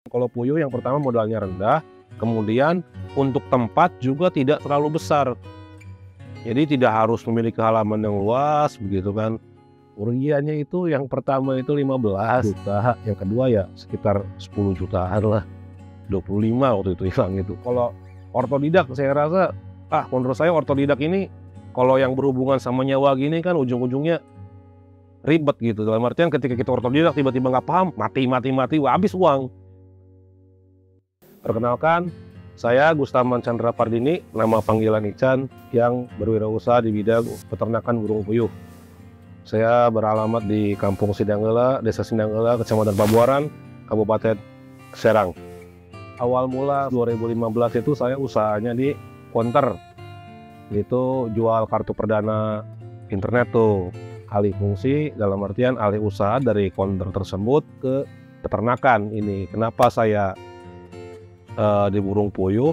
Kalau puyuh yang pertama modalnya rendah, kemudian untuk tempat juga tidak terlalu besar. Jadi tidak harus memiliki halaman yang luas begitu kan. Kerugiannya itu yang pertama itu 15 juta, yang kedua ya sekitar 10 jutaan lah. 25 waktu itu hilang itu. Kalau ortodidak saya rasa, menurut saya ortodidak ini kalau yang berhubungan sama nyawa gini kan ujung-ujungnya ribet gitu. Dalam artian ketika kita ortodidak tiba-tiba nggak paham, mati, wah, habis uang. Perkenalkan, saya Gustaman Chandra Pardini, nama panggilan Ican, yang berwirausaha di bidang peternakan burung puyuh. Saya beralamat di Kampung Sidanggela, Desa Sidanggela, Kecamatan Pabuaran, Kabupaten Serang. Awal mula 2015 itu saya usahanya di counter, itu jual kartu perdana internet tuh, alih fungsi dalam artian alih usaha dari counter tersebut ke peternakan ini. Kenapa saya di burung puyuh?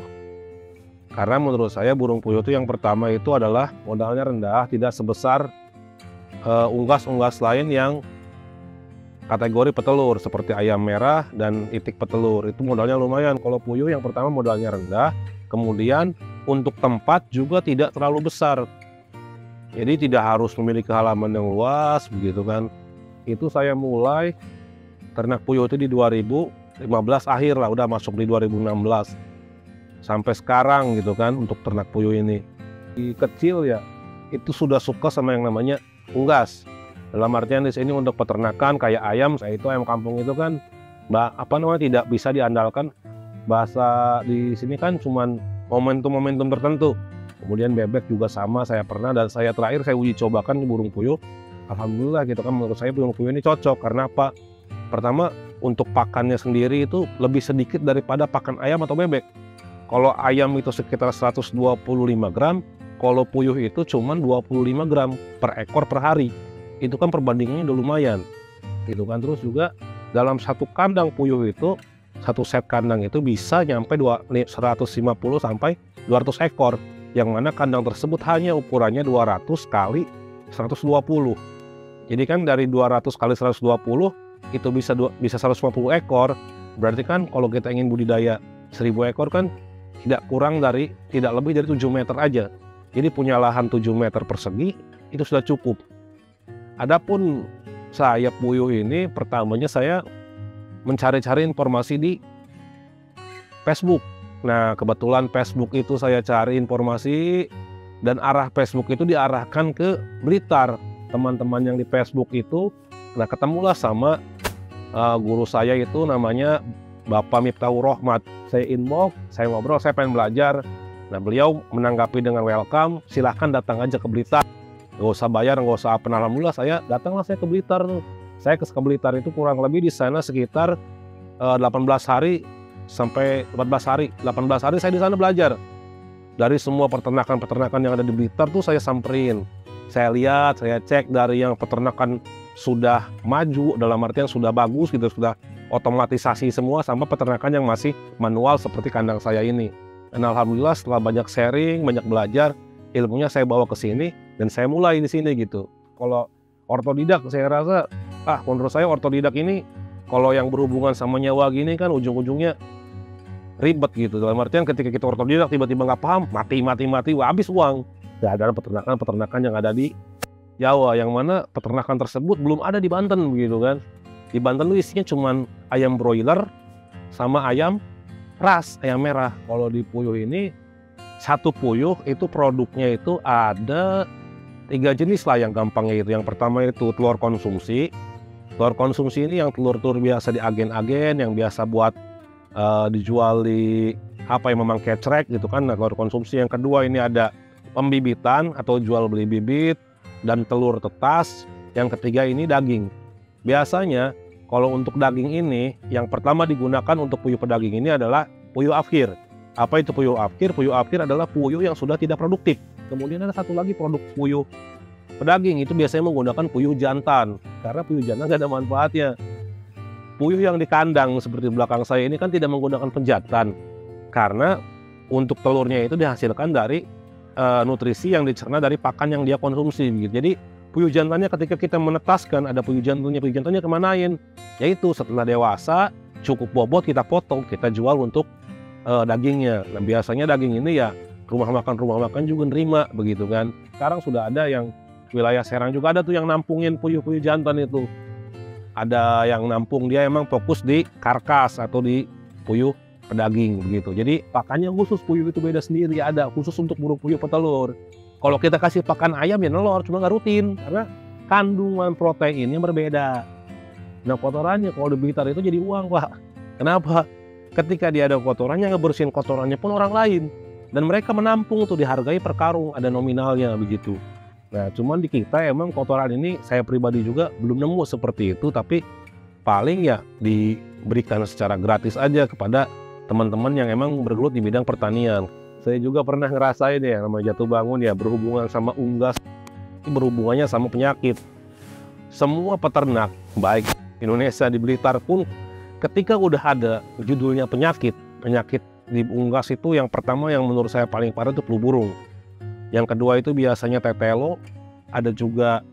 Karena menurut saya burung puyuh itu yang pertama itu adalah modalnya rendah, tidak sebesar unggas-unggas lain yang kategori petelur seperti ayam merah dan itik petelur. Itu modalnya lumayan. Kalau puyuh yang pertama modalnya rendah, kemudian untuk tempat juga tidak terlalu besar. Jadi tidak harus memiliki halaman yang luas begitu kan. Itu saya mulai ternak puyuh itu di 2015 akhir lah, udah masuk di 2016 sampai sekarang gitu kan. Untuk ternak puyuh ini di kecil ya itu sudah suka sama yang namanya unggas. Dalam artian di sini untuk peternakan kayak ayam, saya itu ayam kampung itu kan tidak bisa diandalkan. Bahasa di sini kan cuman momentum-momentum tertentu. Kemudian bebek juga sama, saya pernah, dan saya terakhir saya uji cobakan di burung puyuh. Alhamdulillah gitu kan, menurut saya burung puyuh ini cocok. Karena apa? Pertama, untuk pakannya sendiri itu lebih sedikit daripada pakan ayam atau bebek. Kalau ayam itu sekitar 125 gram, kalau puyuh itu cuma 25 gram per ekor per hari. Itu kan perbandingannya udah lumayan gitu kan. Terus juga dalam satu kandang puyuh itu, satu set kandang itu bisa nyampe 150 sampai 200 ekor, yang mana kandang tersebut hanya ukurannya 200 kali 120. Jadi kan dari 200 kali 120 itu bisa 150 ekor. Berarti kan kalau kita ingin budidaya 1000 ekor kan tidak lebih dari 7 meter aja. Jadi punya lahan 7 meter persegi itu sudah cukup. Adapun saya puyuh ini, pertamanya saya mencari-cari informasi di Facebook. Nah, kebetulan Facebook itu saya cari informasi dan arah Facebook itu diarahkan ke Blitar. Teman-teman yang di Facebook itu, nah ketemulah sama guru saya itu namanya Bapak Miftahul Rohmat. Saya inbox, saya ngobrol, saya pengen belajar. Nah, beliau menanggapi dengan welcome, silahkan datang aja ke Blitar. Nggak usah bayar, nggak usah apa. Alhamdulillah saya ke Blitar tuh. Saya ke Blitar itu kurang lebih di sana sekitar 18 hari sampai 14 hari. 18 hari saya di sana belajar. Dari semua peternakan yang ada di Blitar tuh saya samperin. Saya lihat, saya cek dari yang peternakan sudah maju, dalam artian sudah bagus gitu, sudah otomatisasi semua, sama peternakan yang masih manual seperti kandang saya ini. Dan alhamdulillah setelah banyak sharing, banyak belajar, ilmunya saya bawa ke sini dan saya mulai di sini gitu. Kalau ortodidak saya rasa, menurut saya ortodidak ini kalau yang berhubungan sama nyawa gini kan ujung-ujungnya ribet gitu. Dalam artian ketika kita ortodidak tiba-tiba nggak paham, mati, wah, habis uang. Nah, ada peternakan yang ada di Jawa, yang mana peternakan tersebut belum ada di Banten begitu kan. Di Banten itu isinya cuman ayam broiler sama ayam ras, ayam merah. Kalau di puyuh ini, satu puyuh itu produknya itu ada 3 jenis lah yang gampangnya itu. Yang pertama itu telur konsumsi. Telur konsumsi ini yang telur-telur biasa di agen-agen, yang biasa buat dijual di yang memang kecrek gitu kan. Nah, telur konsumsi. Yang kedua ini ada pembibitan atau jual beli bibit dan telur tetas. Yang ketiga ini daging. Biasanya kalau untuk daging ini, yang pertama digunakan untuk puyuh pedaging ini adalah puyuh afkir. Apa itu puyuh afkir? Puyuh afkir adalah puyuh yang sudah tidak produktif. Kemudian ada satu lagi produk puyuh pedaging, itu biasanya menggunakan puyuh jantan. Karena puyuh jantan tidak ada manfaatnya. Puyuh yang di kandang seperti belakang saya ini kan tidak menggunakan penjantan. Karena untuk telurnya itu dihasilkan dari nutrisi yang dicerna dari pakan yang dia konsumsi. Jadi puyuh jantannya ketika kita menetaskan, ada puyuh jantannya kemanain? Yaitu setelah dewasa cukup bobot kita potong, kita jual untuk dagingnya. Nah biasanya daging ini ya rumah makan juga nerima begitu kan. Sekarang sudah ada yang wilayah Serang juga ada tuh yang nampungin puyuh-puyuh jantan itu. Ada yang nampung, dia emang fokus di karkas atau di puyuh pedaging begitu. Jadi pakannya khusus puyuh itu beda sendiri, ada khusus untuk burung puyuh petelur. Kalau kita kasih pakan ayam ya nelor, cuma nggak rutin karena kandungan proteinnya berbeda. Nah kotorannya kalau di Blitar itu jadi uang Pak. Kenapa? Ketika dia ada kotorannya, ngebersihin kotorannya pun orang lain. Dan mereka menampung tuh, dihargai per karung, ada nominalnya begitu. Nah cuman di kita emang kotoran ini saya pribadi juga belum nemu seperti itu. Tapi paling ya diberikan secara gratis aja kepada teman-teman yang emang bergelut di bidang pertanian. Saya juga pernah ngerasain ya namanya jatuh bangun ya, berhubungan sama unggas, berhubungannya sama penyakit. Semua peternak baik Indonesia di Blitar pun ketika udah ada judulnya penyakit di unggas itu, yang pertama yang menurut saya paling parah itu flu burung. Yang kedua itu biasanya tetelo, ada juga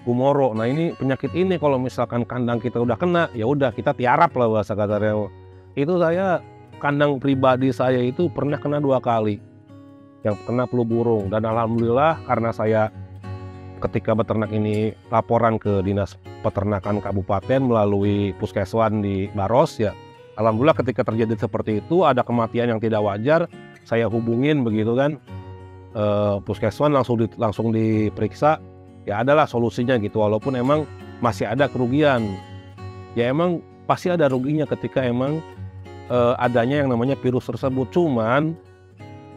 gumoro. Nah ini penyakit ini kalau misalkan kandang kita udah kena, ya udah kita tiarap lah bahasa kasarnya. Itu saya kandang pribadi saya itu pernah kena 2 kali yang kena flu burung, dan alhamdulillah karena saya ketika beternak ini laporan ke Dinas Peternakan Kabupaten melalui Puskeswan di Baros ya, alhamdulillah ketika terjadi seperti itu ada kematian yang tidak wajar, saya hubungin begitu kan, Puskeswan langsung diperiksa, ya adalah solusinya gitu. Walaupun emang masih ada kerugian, ya emang pasti ada ruginya ketika emang adanya yang namanya virus tersebut. Cuman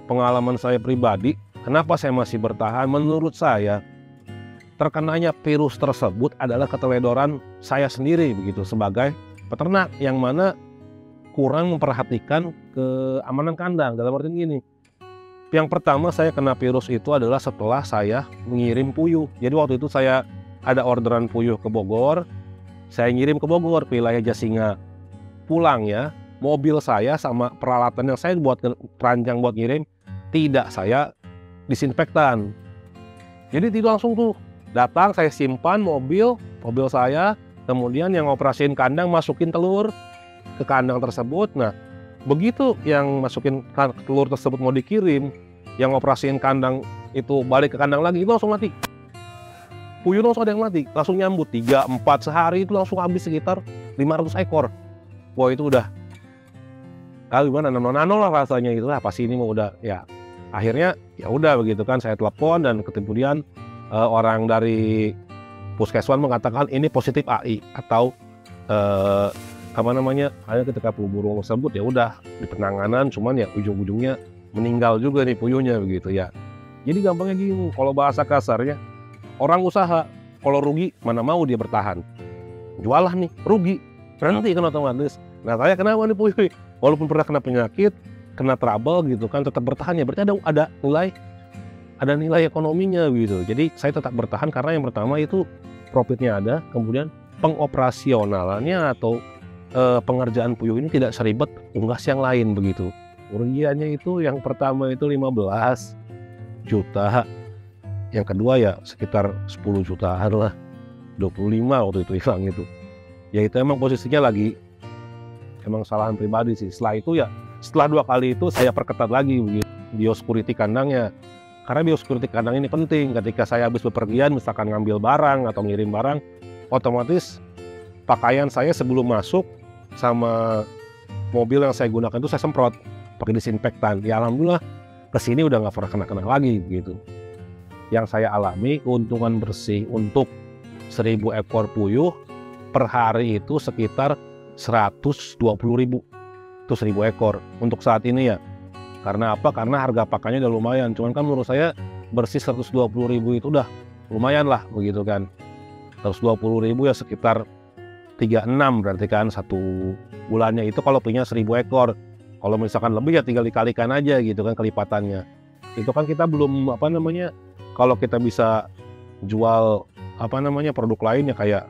pengalaman saya pribadi, kenapa saya masih bertahan, menurut saya terkenanya virus tersebut adalah keteledoran saya sendiri begitu sebagai peternak yang mana kurang memperhatikan keamanan kandang. Dalam arti gini, yang pertama saya kena virus itu adalah setelah saya mengirim puyuh. Jadi waktu itu saya ada orderan puyuh ke Bogor, saya ngirim ke Bogor, ke wilayah Jasinga. Pulang ya, mobil saya sama peralatan yang saya buat perancang buat ngirim tidak saya disinfektan. Jadi itu langsung tuh datang, saya simpan mobil saya, kemudian yang operasiin kandang masukin telur ke kandang tersebut. Nah begitu yang masukin telur tersebut mau dikirim, yang operasiin kandang itu balik ke kandang lagi, itu langsung mati. Puyuh langsung ada yang mati, langsung nyambut 3-4 sehari itu langsung habis sekitar 500 ekor. Wah itu udah gimana, nano lah rasanya itu lah, pasti ini mau udah ya. Akhirnya ya udah begitu kan, saya telepon dan kemudian orang dari Puskeswan mengatakan ini positif AI atau hanya ketika flu burung tersebut ya udah di penanganan, cuman ya ujung-ujungnya meninggal juga nih puyuhnya begitu ya. Jadi gampangnya gini, kalau bahasa kasarnya orang usaha kalau rugi mana mau dia bertahan, jualah nih rugi berhenti kan otomatis. Nah saya kenapa nih puyuh, walaupun pernah kena penyakit, kena trouble gitu kan, tetap bertahan ya, berarti ada nilai ekonominya gitu. Jadi saya tetap bertahan karena yang pertama itu profitnya ada, kemudian pengoperasionalannya atau pengerjaan puyuh ini tidak seribet unggas yang lain begitu. Kerugiannya itu yang pertama itu 15 juta, yang kedua ya sekitar 10 jutaan lah, 25 waktu itu hilang itu. Ya itu emang posisinya lagi emang kesalahan pribadi sih. Setelah itu ya, setelah 2 kali itu saya perketat lagi begitu biosecurity kandangnya. Karena biosecurity kandang ini penting. Ketika saya habis bepergian, misalkan ngambil barang atau ngirim barang, otomatis pakaian saya sebelum masuk sama mobil yang saya gunakan itu saya semprot pakai disinfektan. Ya alhamdulillah kesini udah nggak pernah kena ribu gitu. Yang saya alami keuntungan bersih untuk 1000 ekor puyuh per hari itu sekitar 120.000. Itu 1000 ekor untuk saat ini ya. Karena apa? Karena harga pakannya udah lumayan. Cuman kan menurut saya bersih 120.000 itu udah lumayan lah begitu kan. 120.000 ya sekitar 36 berarti kan satu bulannya itu kalau punya 1000 ekor. Kalau misalkan lebih ya tinggal dikalikan aja gitu kan kelipatannya. Itu kan kita belum kalau kita bisa jual produk lain ya kayak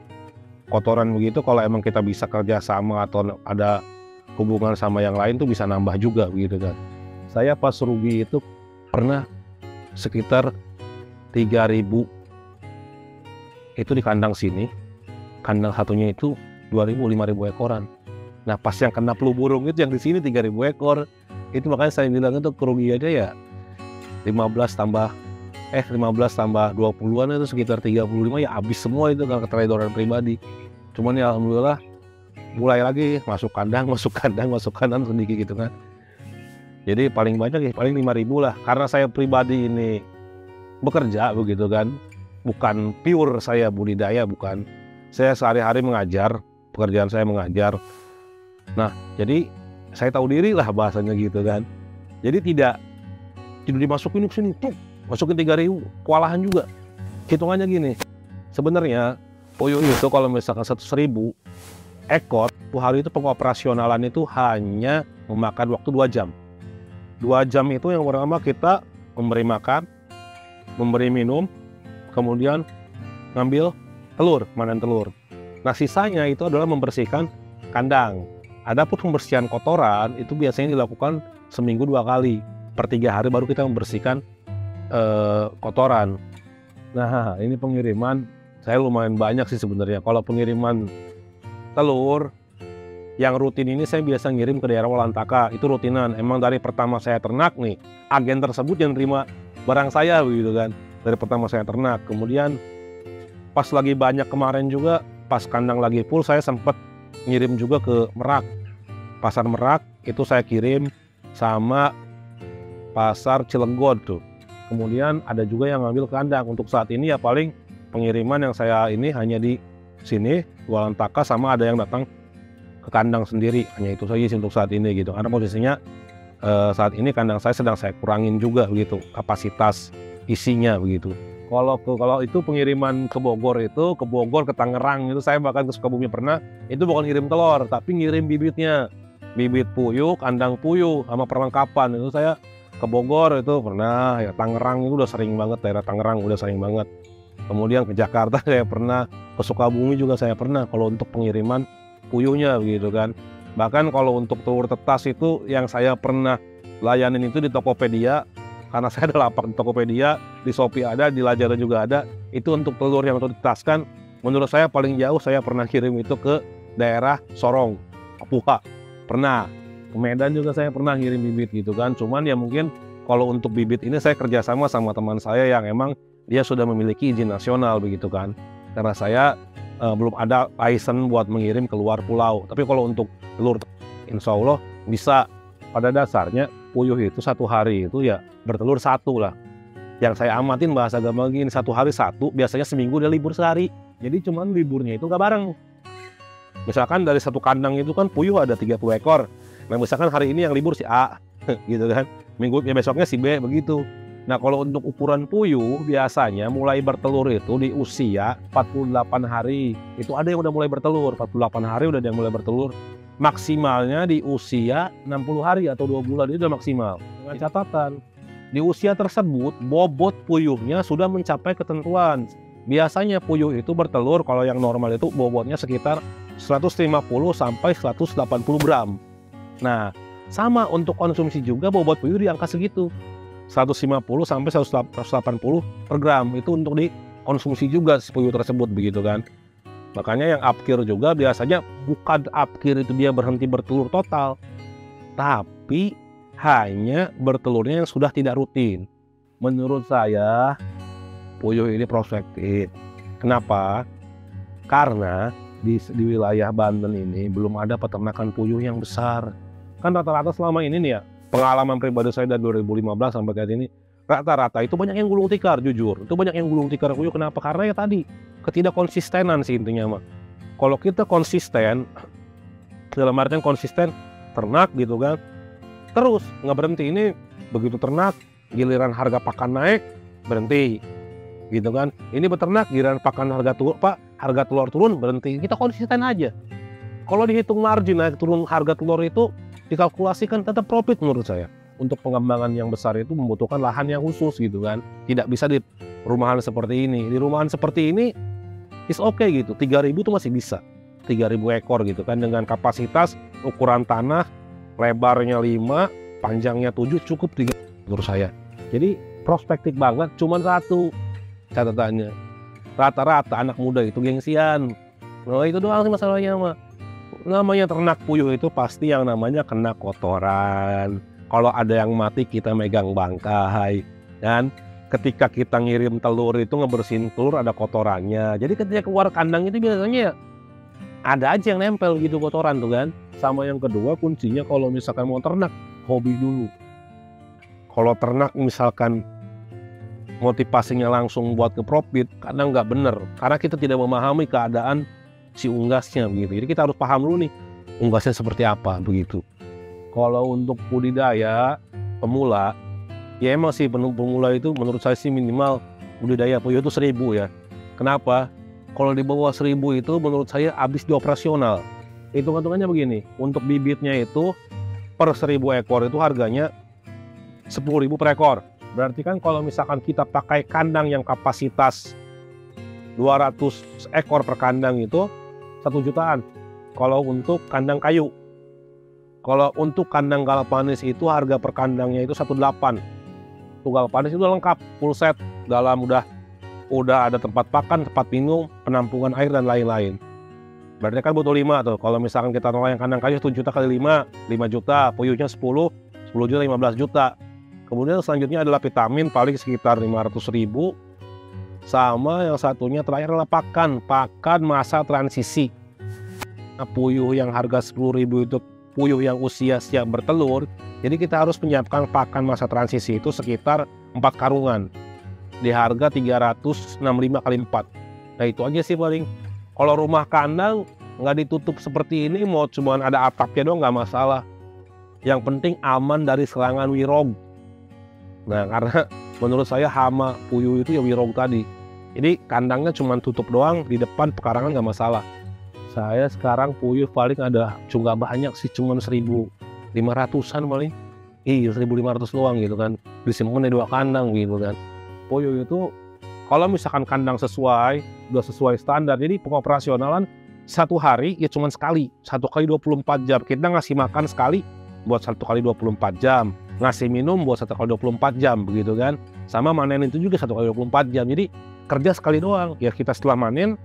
kotoran begitu, kalau emang kita bisa kerja sama atau ada hubungan sama yang lain tuh bisa nambah juga begitu kan. Saya pas rugi itu pernah sekitar 3.000 itu di kandang sini. Kandang satunya itu 2.000-5.000 ekoran. Nah pas yang kena flu burung itu yang di sini 3.000 ekor. Itu makanya saya bilang itu kerugiannya ya 15 tambah 20-an itu sekitar 35 ya habis semua itu kalau keteledoran pribadi. Cuman ya alhamdulillah mulai lagi masuk kandang sedikit gitu kan. Jadi paling banyak ya paling 5.000 lah, karena saya pribadi ini bekerja begitu kan, bukan pure saya budidaya, bukan. Saya sehari-hari mengajar, pekerjaan saya mengajar. Nah jadi saya tahu diri lah bahasanya gitu kan. Jadi tidak dimasukin ke sini, masukin 3.000, kewalahan juga. Hitungannya gini, sebenarnya puyuh itu kalau misalkan 100.000 ekor, hari itu pengoperasionalan itu hanya memakan waktu 2 jam. 2 jam itu yang pertama kita memberi makan, memberi minum, kemudian ngambil telur, manen telur. Nah sisanya itu adalah membersihkan kandang. Adapun pembersihan kotoran itu biasanya dilakukan seminggu 2 kali. Per 3 hari baru kita membersihkan kotoran. Nah ini pengiriman saya lumayan banyak sih sebenarnya. Kalau pengiriman telur yang rutin ini saya biasa ngirim ke daerah Walantaka, itu rutinan. Emang dari pertama saya ternak nih, agen tersebut yang terima barang saya begitu kan. Dari pertama saya ternak, kemudian pas lagi banyak kemarin juga, pas kandang lagi full saya sempat ngirim juga ke Merak. Pasar Merak itu saya kirim sama pasar Cilegon tuh. Kemudian ada juga yang ngambil kandang. Untuk saat ini ya paling pengiriman yang saya ini hanya di sini Walantaka, sama ada yang datang ke kandang sendiri, hanya itu saja sih untuk saat ini gitu. Karena posisinya saat ini kandang saya sedang saya kurangin juga begitu kapasitas isinya begitu. Kalau itu pengiriman ke Bogor ke Tangerang itu saya bahkan ke Sukabumi pernah, itu bukan ngirim telur tapi ngirim bibitnya, bibit puyuh, kandang puyuh sama perlengkapan. Itu saya ke Bogor itu pernah, ya Tangerang itu udah sering banget, daerah Tangerang udah sering banget. Kemudian ke Jakarta saya pernah, ke Sukabumi juga saya pernah kalau untuk pengiriman puyuhnya begitu kan. Bahkan kalau untuk telur tetas itu yang saya pernah layanin itu di Tokopedia, karena saya ada lapak di Tokopedia, di Shopee ada, di Lazada juga ada. Itu untuk telur yang ditetaskan, menurut saya paling jauh saya pernah kirim itu ke daerah Sorong, Papua. Pernah, ke Medan juga saya pernah ngirim bibit gitu kan. Cuman ya mungkin kalau untuk bibit ini saya kerjasama sama teman saya yang emang dia sudah memiliki izin nasional begitu kan. Karena saya belum ada license buat mengirim keluar pulau. Tapi kalau untuk telur, insya Allah bisa. Pada dasarnya puyuh itu 1 hari itu ya bertelur 1 lah. Yang saya amatin bahasa gampang gini, 1 hari 1, biasanya seminggu dia libur sehari. Jadi cuman liburnya itu nggak bareng. Misalkan dari 1 kandang itu kan puyuh ada 30 ekor. Nah misalkan hari ini yang libur si A, gitu kan. Minggu ya besoknya si B begitu. Nah kalau untuk ukuran puyuh biasanya mulai bertelur itu di usia 48 hari. Itu ada yang udah mulai bertelur, 48 hari udah ada yang mulai bertelur. Maksimalnya di usia 60 hari atau 2 bulan itu udah maksimal. Dengan catatan, di usia tersebut bobot puyuhnya sudah mencapai ketentuan. Biasanya puyuh itu bertelur kalau yang normal itu bobotnya sekitar 150 sampai 180 gram. Nah, sama untuk konsumsi juga bobot puyuh di angka segitu. 150 sampai 180 per gram itu untuk dikonsumsi juga puyuh tersebut begitu kan. Makanya yang apkir juga biasanya bukan apkir itu dia berhenti bertelur total, tapi hanya bertelurnya yang sudah tidak rutin. Menurut saya puyuh ini prospektif. Kenapa? Karena di wilayah Banten ini belum ada peternakan puyuh yang besar. Kan rata-rata selama ini nih ya, pengalaman pribadi saya dari 2015 sampai saat ini, rata-rata itu banyak yang gulung tikar, jujur. Itu banyak yang gulung tikar puyuh. Kenapa? Karena ya tadi, ketidakkonsistenan sih intinya mah. Kalau kita konsisten, dalam artian konsisten ternak gitu kan, terus nggak berhenti. Ini begitu ternak, giliran harga pakan naik, berhenti. Gitu kan. Ini beternak, giliran pakan harga telur turun, berhenti. Kita konsisten aja. Kalau dihitung margin naik turun harga telur itu, dikalkulasikan tetap profit menurut saya. Untuk pengembangan yang besar itu membutuhkan lahan yang khusus gitu kan. Tidak bisa di rumahan seperti ini. Di rumahan seperti ini is okay gitu. 3.000 itu masih bisa. 3.000 ekor gitu kan dengan kapasitas ukuran tanah lebarnya 5, panjangnya 7 cukup 3 menurut saya. Jadi prospektif banget, cuman satu catatannya. Rata-rata anak muda itu gengsian. Nah itu doang sih masalahnya mah. Namanya ternak puyuh itu pasti yang namanya kena kotoran. Kalau ada yang mati kita megang bangkai. Dan ketika kita ngirim telur itu ngebersihin telur ada kotorannya. Jadi ketika keluar kandang itu biasanya ada aja yang nempel gitu kotoran tuh kan. Sama yang kedua kuncinya kalau misalkan mau ternak, hobi dulu. Kalau ternak misalkan motivasinya langsung buat ke profit, kadang nggak bener. Karena kita tidak memahami keadaan si unggasnya begitu. Jadi kita harus paham dulu nih unggasnya seperti apa begitu. Kalau untuk budidaya pemula, ya emang sih pemula itu menurut saya sih minimal budidaya puyuh itu 1.000 ya. Kenapa? Kalau di bawah 1.000 itu menurut saya habis di operasional. Hitung-hitungannya begini, untuk bibitnya itu per 1.000 ekor itu harganya 10.000 per ekor. Berarti kan kalau misalkan kita pakai kandang yang kapasitas 200 ekor per kandang itu 1 jutaan. Kalau untuk kandang kayu. Kalau untuk kandang galvanis itu harga per kandangnya itu 1.8. Untuk galvanis itu lengkap, full set. Dalam udah ada tempat pakan, tempat minum, penampungan air dan lain-lain. Berarti kan butuh 5 tuh. Kalau misalkan kita nolak yang kandang kayu 1 juta kali 5, 5 juta. Puyuhnya 10 juta 15 juta. Kemudian selanjutnya adalah vitamin paling sekitar 500.000. Sama yang satunya terakhir adalah pakan masa transisi. Nah, puyuh yang harga 10.000 itu puyuh yang usia siap bertelur. Jadi kita harus menyiapkan pakan masa transisi itu sekitar 4 karungan di harga 365 kali 4. Nah itu aja sih paling. Kalau rumah kandang nggak ditutup seperti ini, mau cuma ada atapnya doang nggak masalah. Yang penting aman dari serangan wirog. Nah karena menurut saya hama puyuh itu ya wirog tadi. Jadi kandangnya cuma tutup doang, di depan pekarangan nggak masalah. Saya sekarang puyuh paling ada nggak banyak sih, cuma 1.500-an paling. 1.500 doang gitu kan. Disimpan di 2 kandang gitu kan. Puyuh itu kalau misalkan kandang udah sesuai standar, jadi pengoperasionalan 1 hari ya cuma sekali, 1 kali 24 jam. Kita ngasih makan sekali buat 1 kali 24 jam, ngasih minum buat 1 kali 24 jam begitu kan. Sama manen itu juga 1 kali 24 jam. Jadi kerja sekali doang, ya kita setelah manen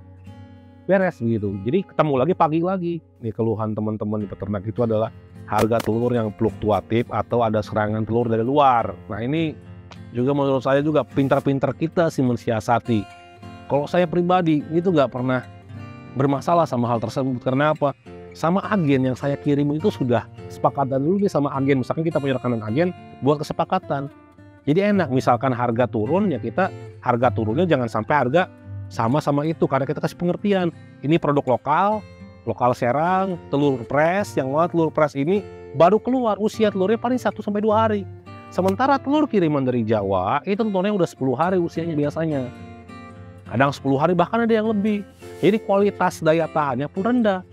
beres begitu. Jadi ketemu lagi pagi lagi. Nih keluhan teman-teman di peternak itu adalah harga telur yang fluktuatif atau ada serangan telur dari luar. Nah ini juga menurut saya juga pintar-pintar kita sih mensiasati. Kalau saya pribadi itu nggak pernah bermasalah sama hal tersebut. Karena apa? Sama agen yang saya kirim itu sudah sepakatan dulu nih sama agen. Misalkan kita punya rekanan agen buat kesepakatan. Jadi enak, misalkan harga turun ya kita harga turunnya jangan sampai harga sama itu, karena kita kasih pengertian. Ini produk lokal Serang, telur pres, yang mana telur pres ini baru keluar, usia telurnya paling 1-2 hari. Sementara telur kiriman dari Jawa itu telurnya udah 10 hari usianya biasanya. Kadang 10 hari bahkan ada yang lebih. Jadi kualitas daya tahannya pun rendah.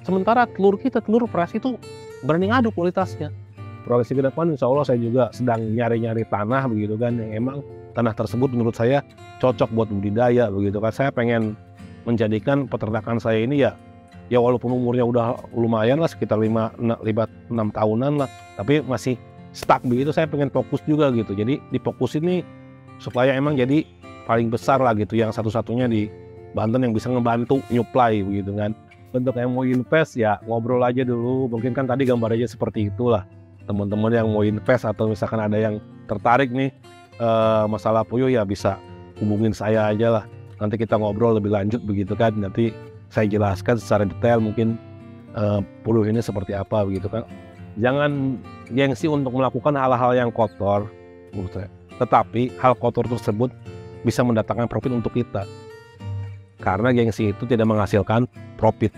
Sementara telur kita, telur pres itu berani ngadu kualitasnya. Proyeksi ke depan insya Allah saya juga sedang nyari-nyari tanah begitu kan, yang emang tanah tersebut menurut saya cocok buat budidaya begitu kan. Saya pengen menjadikan peternakan saya ini ya walaupun umurnya udah lumayan lah, sekitar 5-6 tahunan lah, tapi masih stuck begitu. Saya pengen fokus juga gitu, jadi difokusin nih supaya emang jadi paling besar lah gitu, yang satu-satunya di Banten yang bisa ngebantu nyuplai begitu kan. Untuk yang mau invest ya ngobrol aja dulu, mungkin kan tadi gambarnya seperti itulah. Teman-teman yang mau invest atau misalkan ada yang tertarik nih masalah puyuh ya bisa hubungin saya aja lah. Nanti kita ngobrol lebih lanjut begitu kan. Nanti saya jelaskan secara detail mungkin puyuh ini seperti apa begitu kan. Jangan gengsi untuk melakukan hal-hal yang kotor menurut saya. Tetapi hal kotor tersebut bisa mendatangkan profit untuk kita. Karena gengsi itu tidak menghasilkan profit.